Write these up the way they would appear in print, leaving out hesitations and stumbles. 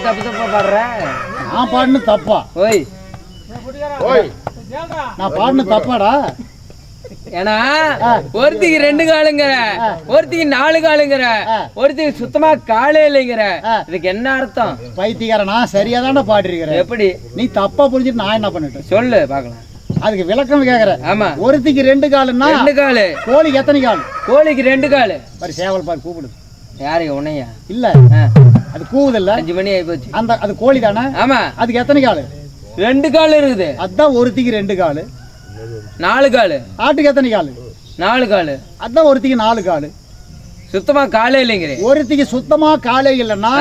தப்பு தப்பா பாடுற? நான் பாடுன தப்பா? ஓய் நான் பாடுன தப்பாடா? ஏன்னா ஒருத்திக்கு 2 காலுங்கிற, ஒருத்திக்கு 4 காலுங்கிற, ஒருத்திக்கு சுத்தமா காலே இல்லைங்கிற, இதுக்கு என்ன அர்த்தம்? பைத்தியக்காரன், நான் சரியா தானே பாடிருக்கிறேன். எப்படி நீ தப்பா புரிஞ்சுட்டு நான் என்ன பண்ணிட்டேன் சொல்லு பாக்கலாம். அதுக்கு விளக்கம் கேக்குறேன். ஆமா, ஒருத்திக்கு 2 காலுன்னா 2 காலு. கோழிக்கு எத்தனை கால்? கோழிக்கு 2 காலு. பாரு சேவல் பாரு கூப்பிடுது. யாரு உன்னையா? இல்ல அது கூவுதில்ல. 5 மணி ஆகி போச்சு. அது கோழி தானே? ஆமா. அதுக்கு எத்தனை காலு? 2 காலு இருக்குது. அதான் ஒருத்திக்கு 2 காலு. 4 காலு. ஆட்டுக்கு எத்தனை காலு? 4 காலு. அதான் ஒருத்திக்கு 4 காலு. சுத்தமா காலே இல்லைங்கிற. ஒருத்திக்கு சுத்தமா காலே இல்லைன்னா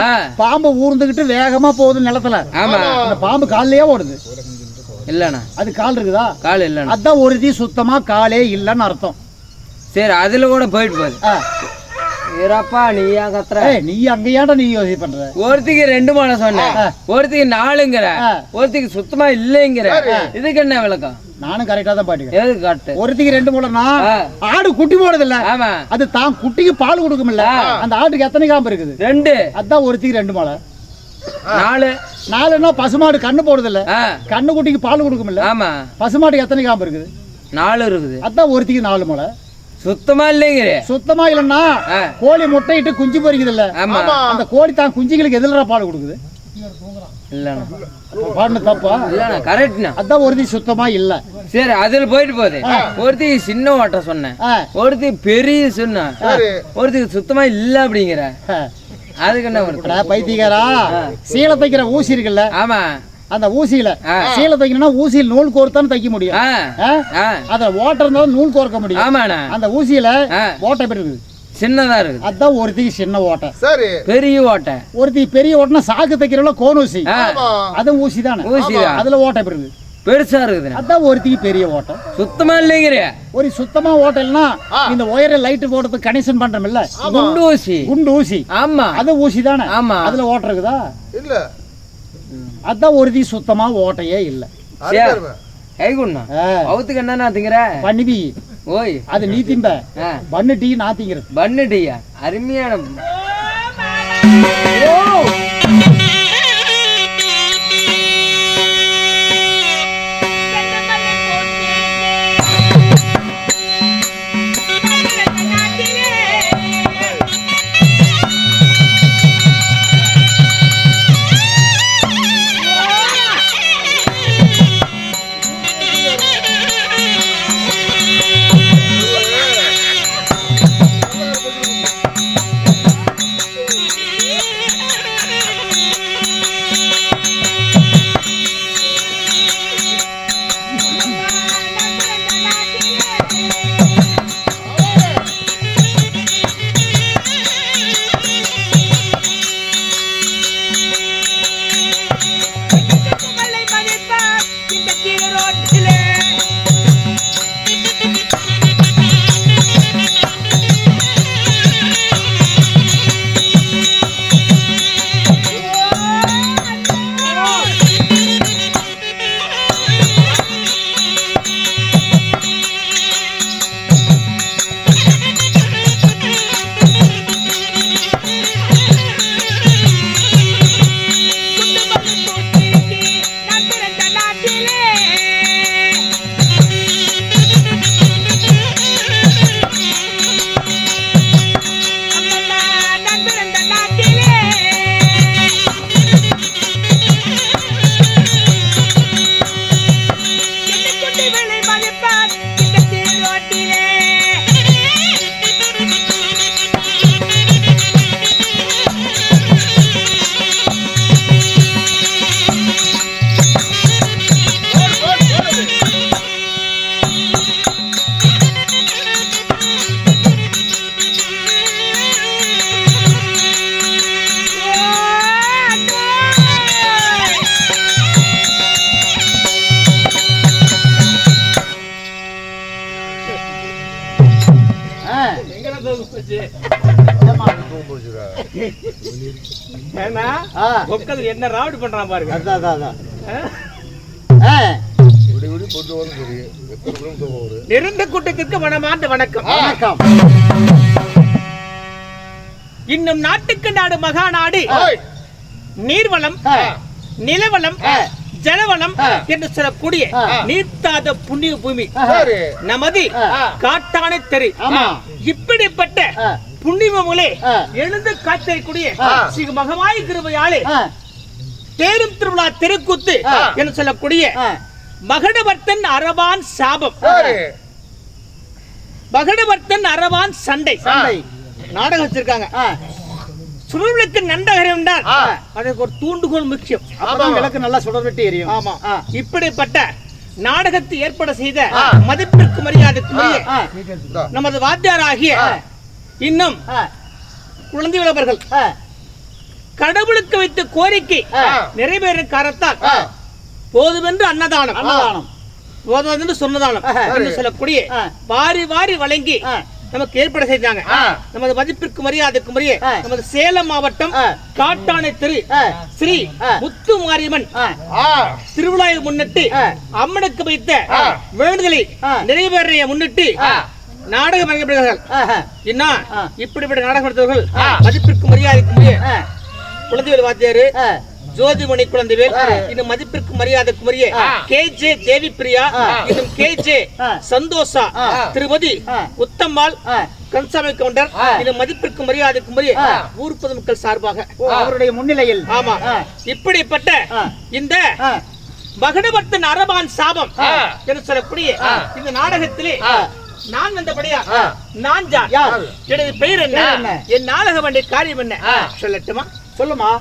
பாம்பு ஊர்ந்துகிட்டு வேகமா போகுது நிலத்துல. ஆமா, அந்த பாம்பு காலையே ஓடுது இல்லண்ணா. அது கால் இருக்குதா? கால் இல்லண்ணா. அதான் ஒருத்தி சுத்தமா காலே இல்லைன்னு அர்த்தம். சரி, அதுல கூட போயிட்டு போகுது. ஏறாப்பா நீ ஏன் கத்துற? நீ அங்கேயாடா நீ யோசி பண்ற? ஒருத்திக்கு 2 மாலை சொன்னேன், ஒருத்திக்கு 4ங்கிற, ஒருத்திக்கு சுத்தமா இல்லைங்கிற. இதுக்கு என்ன விளக்கம்? நானும் கரெக்டா தான் பாட்டுக்கிறேன். எதுக்கு காட்டு? ஒருத்திக்கு 2 மூளைனா ஆடு குட்டி போடுறது இல்ல. ஆமா, அது தான் குட்டிக்கு பால் கொடுக்கும்ல. அந்த ஆட்டுக்கு எத்தனை காம்பு இருக்குது? 2. அதான் ஒருத்திக்கு 2 மூளை. 4 பசுமாடு கண்ணு போடுறது இல்ல. கண்ணு குட்டிக்கு பால் கொடுக்கும்ல. ஆமா, பசுமாட்டுக்கு எத்தனை காம்பு இருக்குது? 4 இருக்குது. அதான் ஒருத்திக்கு 4 மூளை. சுத்தமா இல்லைங்கிற. சுத்தமா இல்லன்னா கோழி முட்டையிட்டு குஞ்சு பொறிக்குது இல்ல. அந்த கோழி தான் குஞ்சுகளுக்கு எதிர பால் கொடுக்குது. இல்லண்ணா, பாடுன தப்பா? இல்லண்ணா, கரெக்ட்ண்ணா. அதான் ஒருத்தி சுத்தமா இல்ல. சரி, அதுல போயிட்டு போகுது. ஒருத்தி சின்ன ஓட்ட சொன்னேன், ஒருத்தி பெரிய சொன்ன, ஒருத்திக்கு சுத்தமா இல்ல அப்படிங்கிற. அதுக்கு என்ன வருது? பைத்தியக்காரா, சீலை தைக்கிற ஊசி இருக்குல்ல. ஆமா, அந்த ஊசியில சீலை தைக்கணும்னா ஊசியில் நூல் கோர்த்தான்னு தைக்க முடியும். அத ஓட்ட இருந்தாலும் நூல் கோர்க்க முடியும். ஆமாண்ணா. அந்த ஊசியில ஓட்டை எப்படி இருக்குது? சின்னதா இருக்கு. அதான் ஒருத்திக்கு சின்ன ஓட்டை. சரி, பெரிய ஓட்டை. ஒருத்திக்கு பெரிய ஓட்டனா சாக்கு தைக்கிறவங்கள கோன் ஊசி. அதுவும் ஊசி தானே. அதுல ஓட்டை எப்படி இருக்கு? பெருசா இருக்குது. அதான் ஒருத்திக்கு பெரிய ஓட்டை. சுத்தமா இல்லைங்கிற. ஒரு சுத்தமா ஓட்டை இல்லைன்னா இந்த ஒயரை லைட் போடுறதுக்கு கனெக்ஷன் பண்றோம் இல்ல, குண்டு ஊசி. குண்டு ஊசி. ஆமா, அது ஊசி தானே. ஆமா, அதுல ஓட்டை இருக்குதா? இல்ல. அதான் ஒருத்தி சுத்தமா ஓட்டையே இல்ல. ஐகுண்ணா, அவத்துக்கு என்ன திங்கிற? பண்ணிவி. ஓய், அது நீ திம்ப. பண்ணு டீ நான் திங்கிறது. பண்ணு டீயா? அருமையான. என்ன ராவடி பண்றான் பாருங்க. நெருந்த கூட்டத்திற்கு மனமார்ந்த வணக்கம். இன்னும் நாட்டுக்கு நாடு மகா நாடு நீர்வளம், நிலவளம், ஜலவளம் என்று சொல்லக்கூடிய நீர்த்தாத புண்ணிய பூமி நமது காட்டான தெரு. இப்படிப்பட்ட புண்ணியமூலே எழுந்து காத்தக்கூடிய ஸ்ரீ மகமாய் கிருபையாலே தேரும் திருவிழா தெருக்கூத்து என்று சொல்லக்கூடிய மகடவர்த்தன் அரவான் சாபம், மகடவர்த்தன் அரவான் சண்டை நாடகம் வச்சிருக்காங்க. சுடர்விளக்கு நண்டகரம் என்றால் அதற்கு ஒரு தூண்டுகோல் முக்கியம். விளக்கு நல்லா சுடர்விட்டு எரியும். ஆமா, இப்படிப்பட்ட நாடகத்தை ஏற்பட செய்த மதிப்பிற்கு மரியாதைக்குரிய நமது வாத்தியாராகிய இன்னும் குழந்தை அவர்கள் கடவுளுக்கு வைத்த கோரிக்கை நிறைவேறும் காரணத்தால் போதுமென்று அன்னதானம், போதுமென்று சொன்னதானம் என்று சொல்லக்கூடிய வாரி வாரி வழங்கி நமக்கு ஏற்பட செஞ்சாங்க. நமது மதிப்பிற்கு மரியாதைக்குரிய நமது சேலம் மாவட்டம் காட்டானை தெரு ஸ்ரீ முத்து மாரியம்மன் திருவிழாவை முன்னிட்டு அம்மனுக்கு வைத்த வேண்டுதலை நிறைவேறிய முன்னிட்டு நாடகம் வழங்கப்படுகிறார்கள். என்ன இப்படிப்பட்ட நாடகம் நடத்துவர்கள் மதிப்பிற்கு மரியாதைக்குரிய குழந்தைவேல் வாத்தியாரு, ஜோதிமணி குழந்தைவேல், இன்னும் மதிப்பிற்கு மரியாதைக்குரிய KJ தேவி பிரியா, இன்னும் KJ சந்தோஷா, திருமதி உத்தம்மாள் கன்சாமி கவுண்டர், இன்னும் மதிப்பிற்கு மரியாதைக்குரிய ஊர் பொதுமக்கள் சார்பாக அவருடைய முன்னிலையில் ஆமா இப்படிப்பட்ட இந்த மகடவர்த்தன் அரபான் சாபம் என்று சொல்லக்கூடிய இந்த நாடகத்திலே நான் வந்தபடியா நான் யார், எனது பெயர் என்ன, என் நாடக வேண்டிய காரியம் என்ன சொல்லட்டுமா? சொல்லுமா.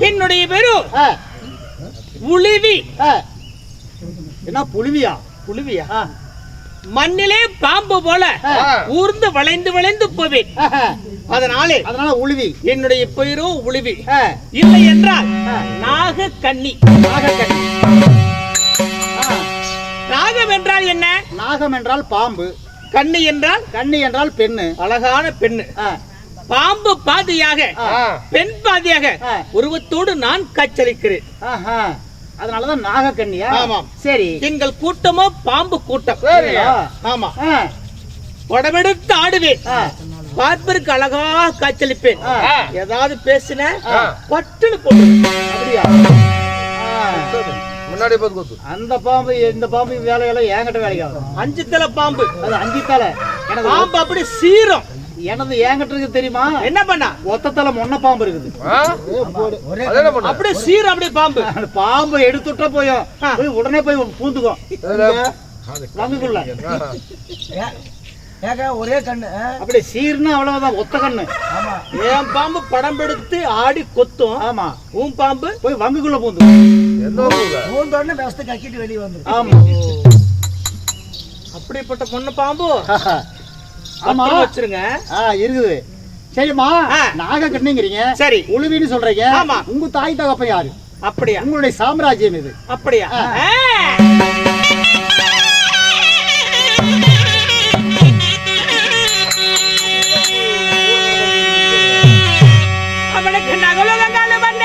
என்னுடைய பேரு உளிவி. என்ன புலிவியா? புலிவியா? மண்ணிலே பாம்பு போல ஊர்ந்து வளைந்து வளைந்து போவேன். அதனால உளிவி. என்னுடைய பெயரோ உளிவி. இல்லை என்றால் நாகக்கன்னி. நாகம் என்றால் என்ன? நாகம் என்றால் பாம்பு. கன்னி என்றால் பெண்ணு, அழகான பெண்ணு. பாம்பு பாதியாக பெண் பாதியாக உருவத்தோடு நான் காட்சியளிக்கிறேன். அதனாலதான் நாகக்கன்னியா? ஆமாம். சரி, எங்கள் கூட்டமோ பாம்பு கூட்டம். ஆமா, உடம்பெடுத்து ஆடுவேன், பார்ப்பதற்கு அழகாக காட்சியளிப்பேன். ஏதாவது பேசின பட்டுன்னு போட்டு. அப்படியா? முன்னாடி அந்த பாம்பு இந்த பாம்பு வேலையெல்லாம் என்கிட்ட வேலைக்கு ஆகும். 5 தலை பாம்பு. அது 5 தலை பாம்பு அப்படி சீரம். எனது என்கிட்ட இருக்கு தெரியுமா? என்ன பண்ணா? ஒத்தத்தல மொன்ன பாம்பு இருக்குது. அப்படியே சீர் அப்படியே பாம்பு. பாம்பு எடுத்துட்டா போய் உடனே போய் பூந்துக்கும் வங்குக்குள்ள. ஒரே கண்ணு அப்படியே சீர்னா அவ்வளவுதான், ஒத்த கண்ணு. என் பாம்பு படம் எடுத்து ஆடி கொத்தும். ஆமா, உன் பாம்பு போய் வங்குக்குள்ள பூந்துக்கும். பூந்தோடனே பெஸ்ட் கக்கிட்டு வெளியே வந்து. ஆமா, அப்படிப்பட்ட பொண்ணு பாம்பு. ஆமா வச்சிருங்க. இருக்குது. சரிம்மா, நாக கண்ணுங்கிறீங்க, சரி உழுவின்னு சொல்றீங்க. ஆமா, உங்க தாய் தகப்பன் யாரு? அப்படியா? உங்களுடைய சாம்ராஜ்யம் இது. அப்படியா? அவனுக்கு நகலுலகால பண்ண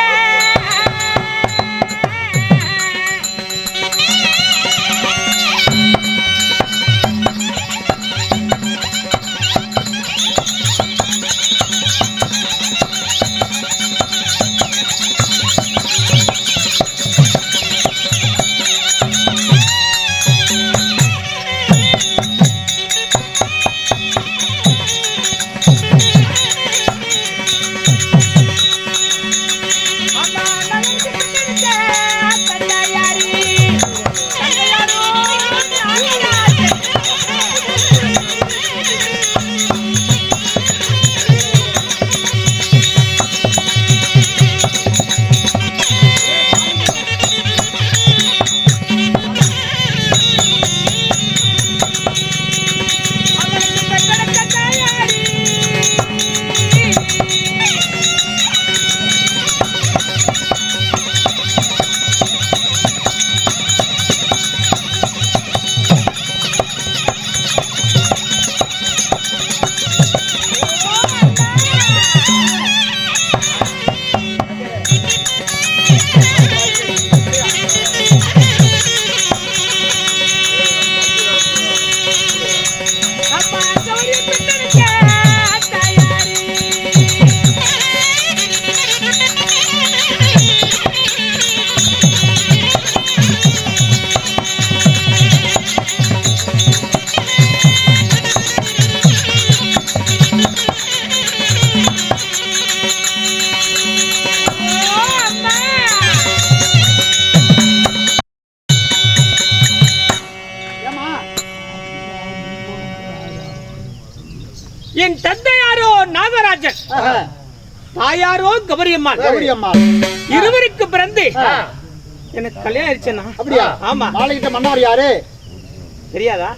என் தந்தையாரோ நாகராஜன், தாயாரோ கபரியம்மாள். இருவருக்கு பிறந்து எனக்கு கல்யாணம் ஆயிடுச்சேனா? அப்படியா? ஆமா. மாலையிட்ட மன்னார் யாரு தெரியாதா?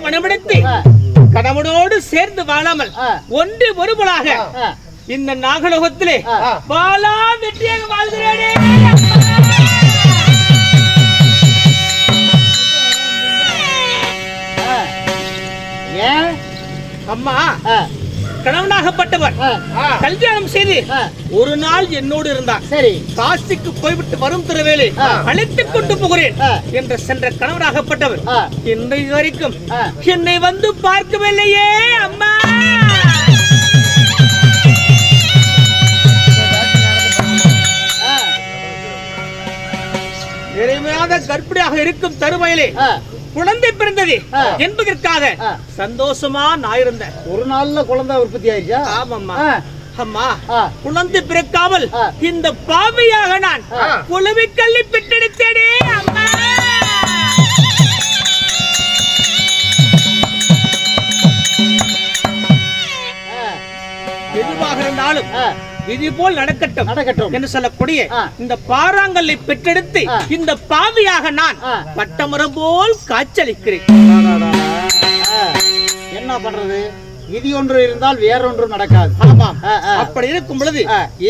மனமுடித்து கணவனோடு சேர்ந்து வாழாமல் ஒன்று ஒருவராக இந்த நாகலோகத்திலே வாழா வெற்றியாக வாழ்கிறேனே. ஏன் அம்மா கணவனாகப்பட்டவர் கல்யாணம் செய்து ஒரு நாள் என்னோடு இருந்தார். சரி, காசிக்கு போய்விட்டு வரும் திருவேளை அழைத்துக் கொண்டு போகிறேன் என்று சென்ற கணவனாகப்பட்டவர் இன்றைக்கு வரைக்கும் என்னை வந்து பார்க்கவில்லையே அம்மா. நிறைமையாத கர்ப்பிணியாக இருக்கும் தருமையிலே குழந்தை பிறந்தது என்பதற்காக சந்தோஷமா நான் இருந்தேன். ஒரு நாள்ல குழந்தை உற்பத்தி ஆயிடுச்சா? ஆமாம்மா. அம்மா குழந்தை பிறக்காமல் இந்த பாவியாக நான் குழுவிக்கல்லி பெற்றெடுத்தேனே அம்மா. எதுவாக இருந்தாலும் விதி போல் நடக்கட்டும் என்று சொல்லக்கூடிய இந்த பாறாங்கல்லை பெற்றெடுத்து இந்த பாவியாக நான் பட்டமரம் போல் காய்ச்சலிக்கிறேன். என்ன பண்றது? விதி ஒன்று இருந்தால் வேறொன்று நடக்காது. ஆமாம். அப்படி இருக்கும் பொழுது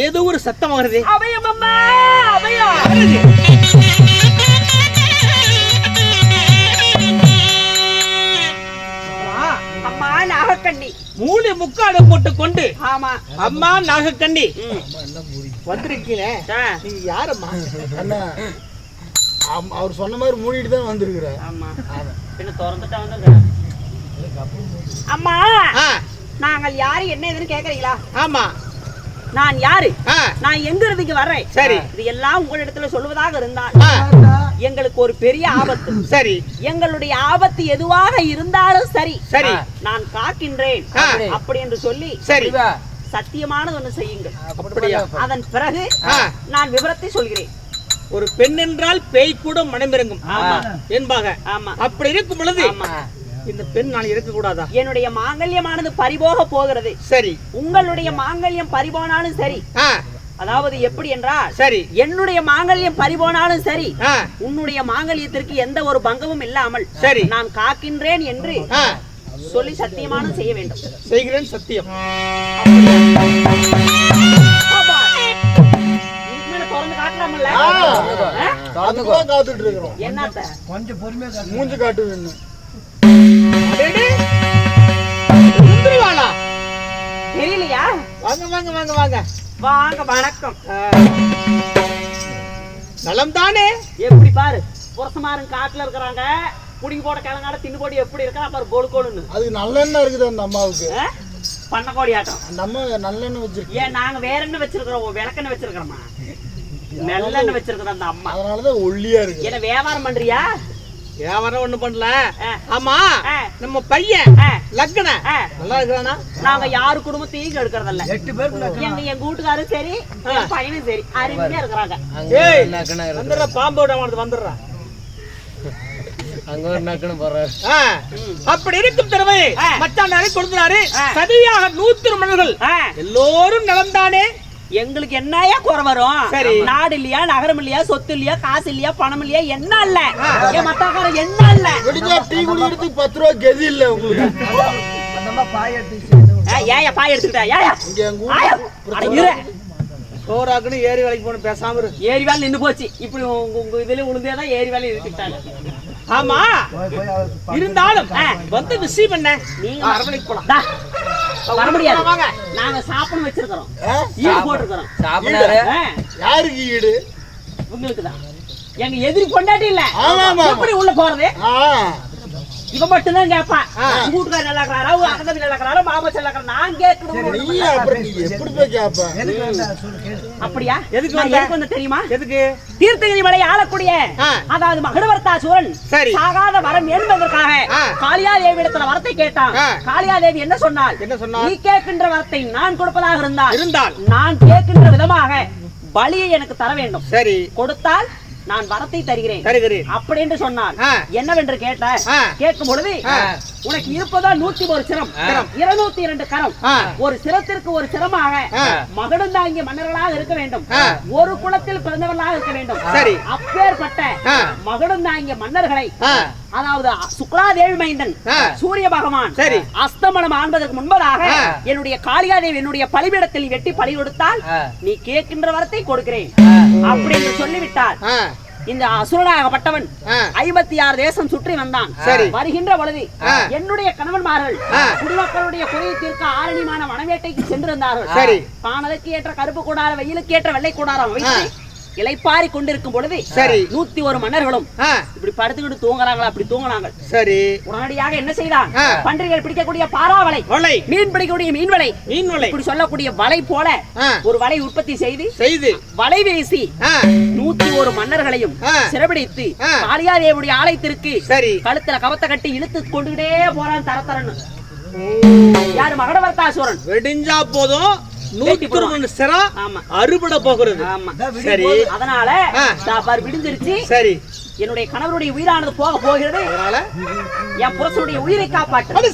ஏதோ ஒரு சத்தம் வருது. அபயம் அம்மா, அபயம். அம்மா நாகக்கண்ணி மூளை முக்காடு போட்டுக் கொண்டு ஆமா அம்மா நாகக்கண்ணி வந்திருக்கீங்க. நீங்க யாரம்மா? அண்ணா அவர் சொன்ன மாதிரி மூடிட்டு தான் வந்திருக்கிறார். ஆமா என்ன திறந்துட்டா வந்திருக்க. அம்மா நாங்கள் யாரு என்ன எதுன்னு கேக்குறீங்களா? ஆமா. நான் யாரு, நான் எங்க இருந்து வர்றேன், சரி, இது எல்லாம் உங்களிடத்துல சொல்வதாக இருந்தால் எங்களுக்கு ஒரு பெரிய ஆபத்து. சரி, எங்களுடைய ஆபத்து எதுவாக இருந்தாலும் சரி சரி, நான் காக்கின்றேன் அப்படி என்று சொல்லி சரி சத்தியமானது ஒண்ணு செய்யுங்க. அப்படியா? அதன் பிறகு நான் விவரத்தை சொல்கிறேன். ஒரு பெண் என்றால் பேய் கூட மனமிறங்கும் என்பாக. ஆமா. அப்படி இருக்கும் பொழுது இந்த பெண் நான் இருக்க கூடாதா? என்னுடைய மாங்கல்யமானது பறிபோக போகிறது. சரி, உங்களுடைய மாங்கல்யம் பறிபோனாலும் சரி, அதாவது எப்படி என்றால் சரி, என்னுடைய மாங்கல்யம் பறிபோனாலும் சரி, உன்னுடைய மாங்கல்யத்திற்கு எந்த ஒரு பங்கமும் இல்லாமல் சரி நான் காக்கின்றேன் என்று சொல்லி சத்தியமான செய்ய வேண்டும். செய்கிறேன் சத்தியம். திறந்து காட்டலாம்ல? காத்துட்டு இருக்கிறோம். என்னத்த கொஞ்சம் பொறுமையா மூஞ்சி காட்டு. தெரியலையா? வாங்க வாங்க வாங்க வாங்க வாங்க. வணக்கம். நலம் தானே? எப்படி பாரு, புரசமாரும் காட்டுல இருக்கிறாங்க, புடிங்கி போட கிழங்காட தின்னு போட்டு எப்படி இருக்கிறா பாரு, கோடு கோடுன்னு. அது நல்லெண்ணெய் இருக்குது அந்த அம்மாவுக்கு. பண்ண கோடி ஆட்டம். அந்த அம்மா நல்லெண்ணெய் வச்சிருக்கோம். ஏன் நாங்க வேற என்ன வச்சிருக்கிறோம்? விளக்கெண்ணெய் வச்சிருக்கிறோமா? நல்லெண்ணெய் வச்சிருக்கிறோம் அந்த அம்மா. அதனாலதான் ஒல்லியா இருக்கு. என்ன வியாபாரம் பண்றியா? வியாபாரம் ஒண்ணு பண்ணல. ஆமா, நம்ம பையன் லக்ன நல்லா இருக்கிறானா? நாங்க யாரு குடும்பத்தையும் கெடுக்கறதில்ல. 8 பேர் எங்க வீட்டுக்காரும் சரி, என் பையனும் சரி, அருமையா இருக்கிறாங்க. வந்துடுற பாம்போட வந்துடுறா. அங்க ஒரு நக்கணும் போறாரு. அப்படி இருக்கும் திறமை மச்சான் கொடுத்தாரு. சரியாக 100 மன்னர்கள் எல்லோரும் நலம்தானே? எங்களுக்கு என்னையா குறை வரும்? நாடு இல்லையா, நகரம் இல்லையா, சொத்து இல்லையா, காசு இல்லையா, பணம் இல்லையா, என்ன இல்ல? என் மத்தாக்காரன் என்ன இல்ல? டீ குடிக்கிறதுக்கு 10 ரூபா கெதி இல்ல உங்களுக்கு. ஏயா பாய் எடுத்துக்கிட்டா? ஏயா சோறாக்குன்னு ஏரி வேலைக்கு போன பேசாம இரு. ஏரி வேலை நின்று போச்சு. இப்படி உங்க இதுல உளுந்தேதான் ஏரி வேலை எடுத்துக்கிட்டாங்க. ஆமா, இருந்தாலும் வந்து விஷயம் என்ன? நீங்க அரவணைக்கு போலாம். வர முடியாது. நாங்க சாப்பிட வச்சிருக்கிறோம், ஈடு போட்டிருக்கிறோம். சாப்பிடாரு. யாருக்கு ஈடு? உங்களுக்கு தான். எங்க எதிரி கொண்டாட்டி இல்ல. எப்படி உள்ள போறது? இவன் மட்டும்தான் கேட்பான். வீட்டுக்காரர் நல்லா இருக்கிறாரா, அக்கத்துல நல்லா இருக்கிறாரா, மாமச்சல் நல்லா இருக்கிறா? நான் கேட்கணும். அப்படியா? எதுக்கு வந்து தெரியுமா? எதுக்கு? தீர்த்தகிரி மலை ஆளக்கூடிய, அதாவது மகடவர்த்தாசூரன் சாகாத வரம் என்பதற்காக காளியாதேவி இடத்துல வரத்தை கேட்டான். காளியாதேவி என்ன சொன்னாள்? நீ கேட்கின்ற வரத்தை நான் கொடுப்பதாக இருந்தால் நான் கேட்கின்ற விதமாக பலியை எனக்கு தர வேண்டும். சரி, கொடுத்தால் நான் வரத்தை தருகிறேன் அப்படி என்று சொன்னான். என்னவென்று கேட்ட கேட்கும் பொழுது உனக்கு இருப்பதா 101 சிரம் 202 கரம் ஒரு சிரத்திற்கு ஒரு சிரமாக மகடந்தாங்கிய மன்னர்களாக இருக்க வேண்டும் ஒரு குலத்தில் பிறந்தவர்களாக இருக்க வேண்டும் சரி அப்பேற்பட்ட மகடந்தாங்கிய மன்னர்களை அதாவது சுக்லாதேவி மைந்தன் சூரிய பகவான் சரி அஸ்தமனம் ஆண்பதற்கு முன்பதாக என்னுடைய காளியாதேவி என்னுடைய பலிபீடத்தில் வெட்டி பலி கொடுத்தால் நீ கேட்கின்ற வரத்தை கொடுக்கிறேன் அப்படி என்று சொல்லிவிட்டார் இந்த அசுரனாகப்பட்டவன் 56 தேசம் சுற்றி வந்தான் வருகின்ற பொழுது என்னுடைய கணவன்மார்கள் குடிமக்களுடைய குறையை தீர்க்க ஆரணிமான வனவேட்டைக்கு சென்றிருந்தார்கள் பானலுக்கு ஏற்ற கருப்பு கூடார வெயிலுக்கு ஏற்ற வெள்ளை கூடாரம் வைத்து இளைப்பாரி கொண்டிருக்கும் பொழுது 101 மன்னர்களும் இப்படி படுத்துக்கிட்டு தூங்குறாங்களா அப்படி தூங்குறாங்க சரி உடனடியாக என்ன செய்தான் பன்றிகள் பிடிக்கக்கூடிய பாறாவலை மீன் பிடிக்கக்கூடிய மீன்வலை இப்படி சொல்லக்கூடிய வலை போல ஒரு வலை உற்பத்தி செய்து வலை வீசி 101 மன்னர்களையும் சிறப்பிடித்து காளியாதேவியுடைய ஆலயத்திற்கு கழுத்துல கவத்தை கட்டி இழுத்து கொண்டுகிட்டே போறான் தரத்தரன்னு யாரு மகடவர்த்தாசூரன் வெடிஞ்சா போதும் 101 சிரம் அறுபட போகிறது சரி அதனால பாரு விடிஞ்சிருச்சு சரி என்னுடைய கணவருடைய உயிரானது போக போகிறது அதனால என் புருஷனுடைய உயிரை காப்பாற்று